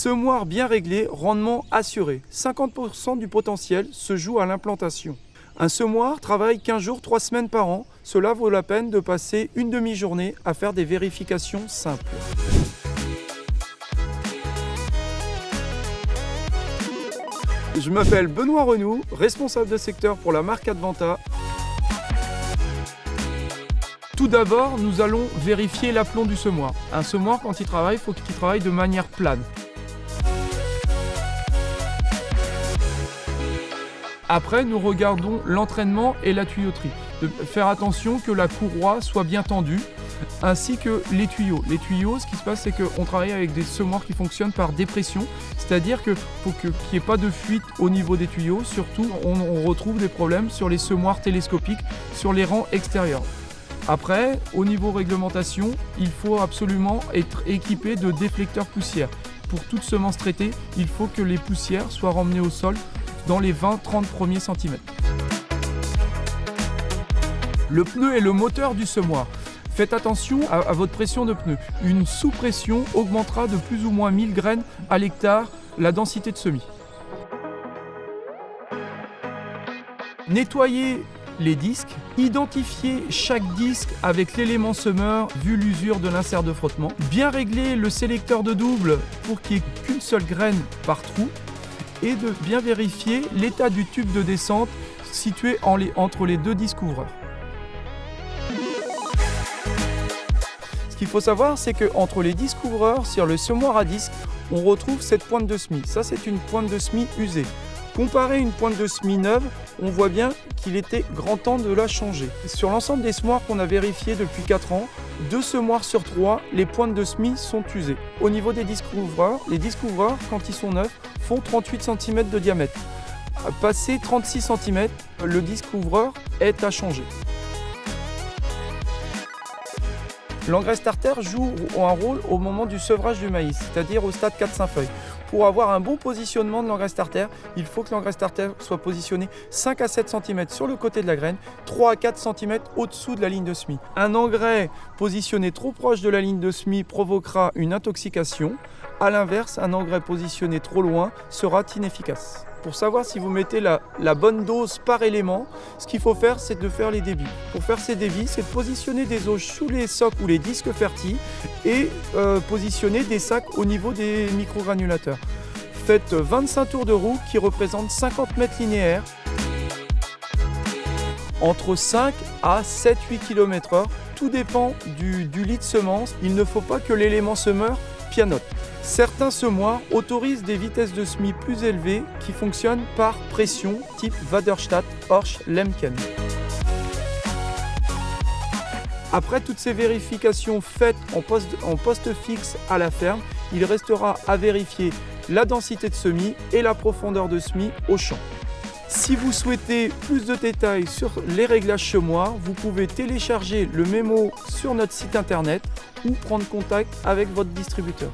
Semoir bien réglé, rendement assuré. 50% du potentiel se joue à l'implantation. Un semoir travaille 15 jours, 3 semaines par an. Cela vaut la peine de passer une demi-journée à faire des vérifications simples. Je m'appelle Benoît Renoux, responsable de secteur pour la marque Advanta. Tout d'abord, nous allons vérifier l'aplomb du semoir. Un semoir, quand il travaille, il faut qu'il travaille de manière plane. Après, nous regardons l'entraînement et la tuyauterie. De faire attention que la courroie soit bien tendue, ainsi que les tuyaux. Les tuyaux, ce qui se passe, c'est qu'on travaille avec des semoirs qui fonctionnent par dépression, c'est-à-dire qu'il faut qu'il n'y ait pas de fuite au niveau des tuyaux. Surtout, on retrouve des problèmes sur les semoirs télescopiques, sur les rangs extérieurs. Après, au niveau réglementation, il faut absolument être équipé de déflecteurs poussière. Pour toute semence traitée, il faut que les poussières soient ramenées au sol dans les 20-30 premiers centimètres. Le pneu est le moteur du semoir. Faites attention à votre pression de pneu. Une sous-pression augmentera de plus ou moins 1000 graines à l'hectare la densité de semis. Nettoyez les disques, identifiez chaque disque avec l'élément semeur vu l'usure de l'insert de frottement. Bien régler le sélecteur de double pour qu'il n'y ait qu'une seule graine par trou et de bien vérifier l'état du tube de descente situé entre les deux disques ouvreurs. Ce qu'il faut savoir, c'est qu'entre les disques ouvreurs, sur le semoir à disque, on retrouve cette pointe de semis. Ça, c'est une pointe de semis usée. Comparé à une pointe de semis neuve, on voit bien qu'il était grand temps de la changer. Sur l'ensemble des semoirs qu'on a vérifiés depuis 4 ans, 2 semoirs sur 3, les pointes de semis sont usées. Au niveau des disques ouvreurs, les disques ouvreurs, quand ils sont neufs, font 38 cm de diamètre. Passé 36 cm, le disque ouvreur est à changer. L'engrais starter joue un rôle au moment du sevrage du maïs, c'est-à-dire au stade 4-5 feuilles. Pour avoir un bon positionnement de l'engrais starter, il faut que l'engrais starter soit positionné 5 à 7 cm sur le côté de la graine, 3 à 4 cm au-dessous de la ligne de semis. Un engrais positionné trop proche de la ligne de semis provoquera une intoxication. A l'inverse, un engrais positionné trop loin sera inefficace. Pour savoir si vous mettez la bonne dose par élément, ce qu'il faut faire, c'est de faire les débits. Pour faire ces débits, c'est de positionner des jauges sous les socs ou les disques fertiles et positionner des sacs au niveau des microgranulateurs. Faites 25 tours de roue qui représentent 50 mètres linéaires, entre 5 à 7-8 km/h. Tout dépend du lit de semence. Il ne faut pas que l'élément semeur pianote. Certains semoirs autorisent des vitesses de semis plus élevées qui fonctionnent par pression type Waderstadt, Horsch, Lemken. Après toutes ces vérifications faites en poste fixe à la ferme, il restera à vérifier la densité de semis et la profondeur de semis au champ. Si vous souhaitez plus de détails sur les réglages semoirs, vous pouvez télécharger le mémo sur notre site internet ou prendre contact avec votre distributeur.